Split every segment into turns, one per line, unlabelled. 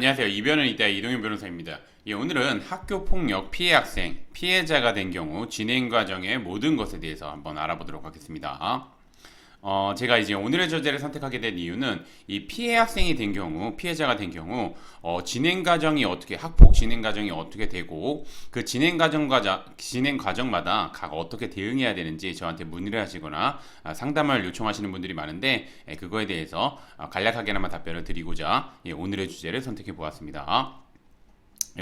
안녕하세요. 이변은 이따의 이동현 변호사입니다. 오늘은 학교폭력 피해 학생, 피해자가 된 경우 진행 과정의 모든 것에 대해서 한번 알아보도록 하겠습니다. 제가 이제 오늘의 주제를 선택하게 된 이유는 이 피해 학생이 된 경우, 피해자가 된 경우, 진행 과정이 어떻게, 학폭 진행 과정이 어떻게 되고, 그 진행 과정마다 각 어떻게 대응해야 되는지 저한테 문의를 하시거나 상담을 요청하시는 분들이 많은데, 그거에 대해서 간략하게나마 답변을 드리고자 오늘의 주제를 선택해 보았습니다.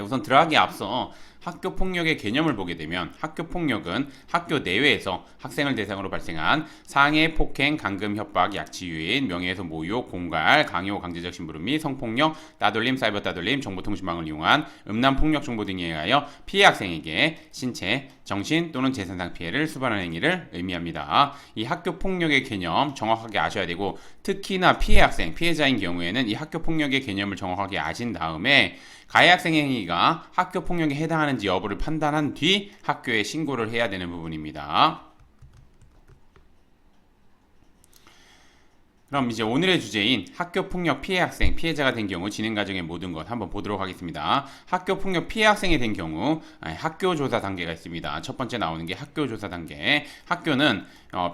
우선 들어가기에 앞서 학교 폭력의 개념을 보게 되면 학교 폭력은 학교 내외에서 학생을 대상으로 발생한 상해, 폭행, 감금, 협박, 약치, 유인, 명예훼손, 모욕, 공갈, 강요, 강제적 심부름 및 성폭력, 따돌림, 사이버 따돌림, 정보통신망을 이용한 음란 폭력 정보 등에 의하여 피해 학생에게 신체, 정신 또는 재산상 피해를 수반하는 행위를 의미합니다. 이 학교 폭력의 개념 정확하게 아셔야 되고, 특히나 피해 학생, 피해자인 경우에는 이 학교 폭력의 개념을 정확하게 아신 다음에 가해 학생의 행위가 학교 폭력에 해당하는지 여부를 판단한 뒤 학교에 신고를 해야 되는 부분입니다. 그럼 이제 오늘의 주제인 학교폭력 피해 학생, 피해자가 된 경우 진행 과정의 모든 것 한번 보도록 하겠습니다. 학교폭력 피해 학생이 된 경우 학교조사 단계가 있습니다. 첫 번째 나오는 게 학교조사 단계. 학교는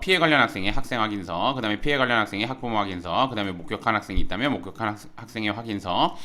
피해 관련 학생의 학생 확인서, 그 다음에 피해 관련 학생의 학부모 확인서, 그 다음에 목격한 학생이 있다면 목격한 학생의 확인서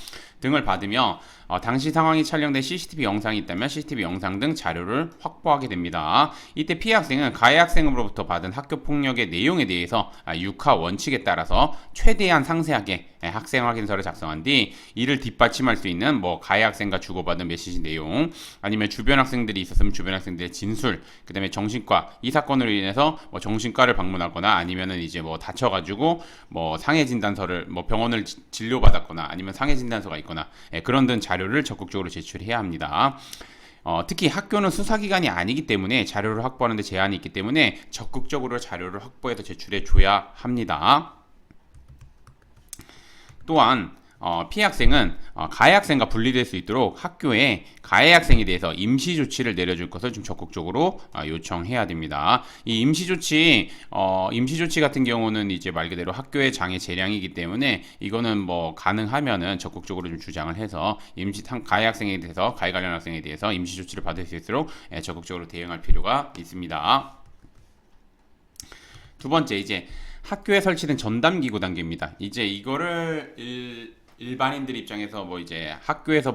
등을 받으며 당시 상황이 촬영된 CCTV 영상이 있다면 CCTV 영상 등 자료를 확보하게 됩니다. 이때 피해 학생은 가해 학생으로부터 받은 학교폭력의 내용에 대해서 6하 원칙에 따라서 최대한 상세하게 학생 확인서를 작성한 뒤 이를 뒷받침할 수 있는 가해 학생과 주고받은 메시지 내용, 아니면 주변 학생들이 있었으면 주변 학생들의 진술, 그 다음에 정신과, 이 사건으로 인해서 정신과를 방문하거나 아니면은 이제 다쳐가지고 상해 진단서를 병원을 진료받았거나 아니면 상해 진단서가 있거나 그런 등 자료를 적극적으로 제출해야 합니다. 특히 학교는 수사기관이 아니기 때문에 자료를 확보하는 데 제한이 있기 때문에 적극적으로 자료를 확보해서 제출해 줘야 합니다. 또한 피해 학생은 가해 학생과 분리될 수 있도록 학교에 가해 학생에 대해서 임시 조치를 내려줄 것을 좀 적극적으로 요청해야 됩니다. 이 임시 조치 같은 경우는 이제 말 그대로 학교의 장애 재량이기 때문에 이거는 가능하면은 적극적으로 좀 주장을 해서 가해 학생에 대해서, 가해 관련 학생에 대해서 임시 조치를 받을 수 있도록 적극적으로 대응할 필요가 있습니다. 두 번째, 이제 학교에 설치된 전담기구 단계입니다. 이제 이거를 일반인들 입장에서 이제 학교에서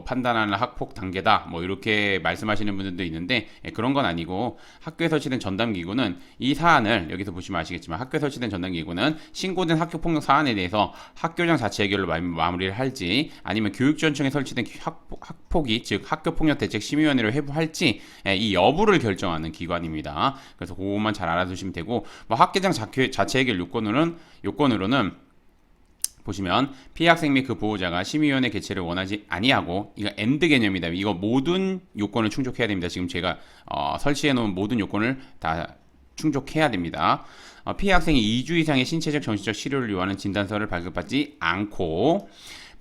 판단하는 학폭 단계다 이렇게 말씀하시는 분들도 있는데, 그런 건 아니고 학교에 설치된 전담기구는 이 사안을, 여기서 보시면 아시겠지만 학교에 설치된 전담기구는 신고된 학교폭력 사안에 대해서 학교장 자체 해결로 마무리를 할지, 아니면 교육지원청에 설치된 학폭위, 즉 학교폭력대책심의위원회로 회부할지 이 여부를 결정하는 기관입니다. 그래서 그것만 잘 알아두시면 되고, 학교장 자체 해결 요건으로는 보시면 피해 학생 및 그 보호자가 심의위원회 개최를 원하지 아니하고, 이거 엔드 개념이다. 이거 모든 요건을 충족해야 됩니다. 지금 제가 설치해 놓은 모든 요건을 다 충족해야 됩니다. 피해 학생이 2주 이상의 신체적 정신적 치료를 요하는 진단서를 발급받지 않고,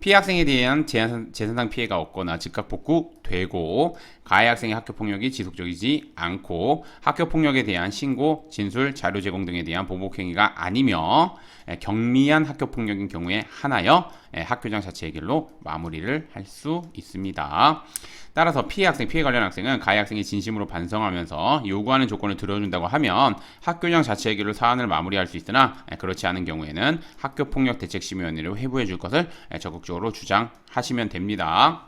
피해 학생에 대한 재산상 피해가 없거나 즉각 복구되고, 가해 학생의 학교폭력이 지속적이지 않고, 학교폭력에 대한 신고, 진술, 자료 제공 등에 대한 보복 행위가 아니며 경미한 학교폭력인 경우에 하나여 학교장 자체 해결로 마무리를 할 수 있습니다. 따라서 피해 관련 학생은 가해 학생이 진심으로 반성하면서 요구하는 조건을 들어준다고 하면 학교장 자체 해결로 사안을 마무리할 수 있으나, 그렇지 않은 경우에는 학교폭력대책심의위원회로 회부해 줄 것을 적극적으로 주장하시면 됩니다.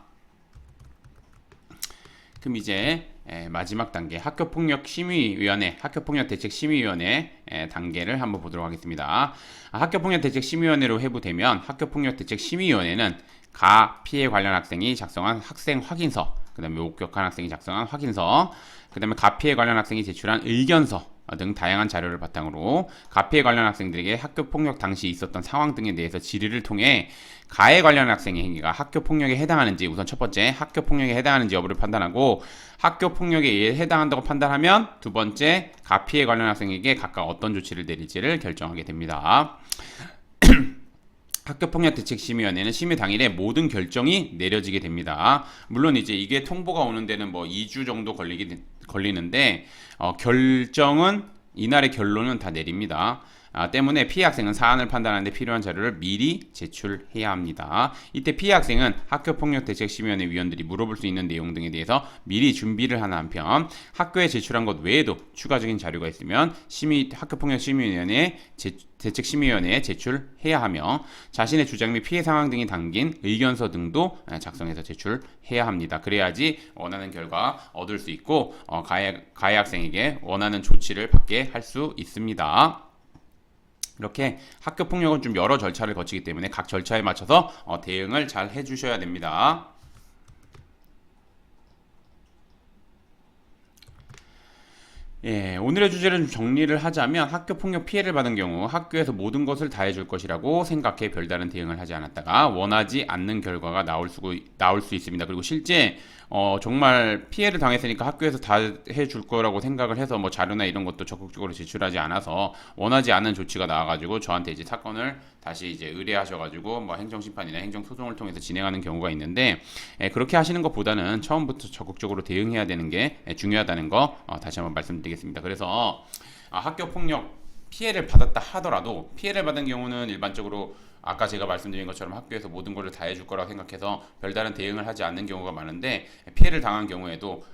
그럼 이제 마지막 단계 학교폭력심의위원회, 학교폭력대책심의위원회 단계를 한번 보도록 하겠습니다. 학교폭력대책심의위원회로 회부되면 학교폭력대책심의위원회는 가 피해 관련 학생이 작성한 학생 확인서, 그 다음에 목격한 학생이 작성한 확인서, 그 다음에 가 피해 관련 학생이 제출한 의견서 등 다양한 자료를 바탕으로 가 피해 관련 학생들에게 학교폭력 당시 있었던 상황 등에 대해서 질의를 통해 가해 관련 학생의 행위가 학교폭력에 해당하는지, 우선 첫 번째 학교폭력에 해당하는지 여부를 판단하고, 학교폭력에 해당한다고 판단하면 두 번째 가 피해 관련 학생에게 각각 어떤 조치를 내릴지를 결정하게 됩니다. 학교폭력대책심의위원회는 심의 당일에 모든 결정이 내려지게 됩니다. 물론 이제 이게 통보가 오는 데는 2주 정도 걸리는데 결정은 이날의 결론은 다 내립니다. 때문에 피해 학생은 사안을 판단하는 데 필요한 자료를 미리 제출해야 합니다. 이때 피해 학생은 학교폭력대책심의위원회 위원들이 물어볼 수 있는 내용 등에 대해서 미리 준비를 하는 한편 학교에 제출한 것 외에도 추가적인 자료가 있으면 학교폭력심의위원회에 대책심의위원회에 제출해야 하며 자신의 주장 및 피해 상황 등이 담긴 의견서 등도 작성해서 제출해야 합니다. 그래야지 원하는 결과 얻을 수 있고 가해 학생에게 원하는 조치를 받게 할 수 있습니다. 이렇게 학교 폭력은 좀 여러 절차를 거치기 때문에 각 절차에 맞춰서 대응을 잘 해주셔야 됩니다. 예, 오늘의 주제를 좀 정리를 하자면 학교 폭력 피해를 받은 경우 학교에서 모든 것을 다 해줄 것이라고 생각해 별다른 대응을 하지 않았다가 원하지 않는 결과가 나올 수 있습니다. 그리고 실제 정말 피해를 당했으니까 학교에서 다 해줄 거라고 생각을 해서 뭐 자료나 이런 것도 적극적으로 제출하지 않아서 원하지 않는 조치가 나와가지고 저한테 이제 사건을 다시 이제 의뢰하셔가지고 뭐 행정심판이나 행정소송을 통해서 진행하는 경우가 있는데 그렇게 하시는 것보다는 처음부터 적극적으로 대응해야 되는 게 중요하다는 거 다시 한번 말씀드리겠습니다. 그래서 학교 폭력 피해를 받았다 하더라도 피해를 받은 경우는 일반적으로 아까 제가 말씀드린 것처럼 학교에서 모든 것을 다 해줄 거라고 생각해서 별다른 대응을 하지 않는 경우가 많은데 피해를 당한 경우에도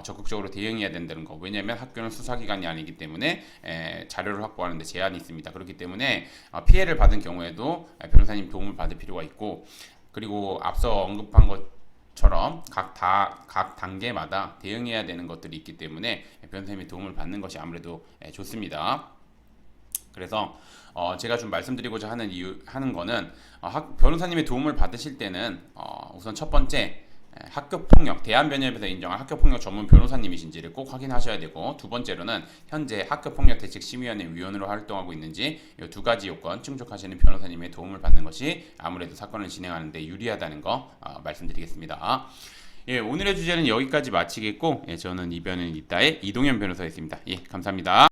적극적으로 대응해야 된다는 거. 왜냐하면 학교는 수사기관이 아니기 때문에 자료를 확보하는 데 제한이 있습니다. 그렇기 때문에 피해를 받은 경우에도 변호사님 도움을 받을 필요가 있고 그리고 앞서 언급한 것처럼 각 단계마다 대응해야 되는 것들이 있기 때문에 변호사님의 도움을 받는 것이 아무래도 좋습니다. 그래서 제가 좀 말씀드리고자 하는 거는 변호사님의 도움을 받으실 때는 우선 첫 번째 학교폭력 대한변협에서 인정한 학교폭력 전문 변호사님이신지를 꼭 확인하셔야 되고 두 번째로는 현재 학교폭력대책심의위원회 위원으로 활동하고 있는지 이 두 가지 요건 충족하시는 변호사님의 도움을 받는 것이 아무래도 사건을 진행하는 데 유리하다는 거 말씀드리겠습니다. 예, 오늘의 주제는 여기까지 마치겠고 저는 이변은 이따의 이동현 변호사였습니다. 예, 감사합니다.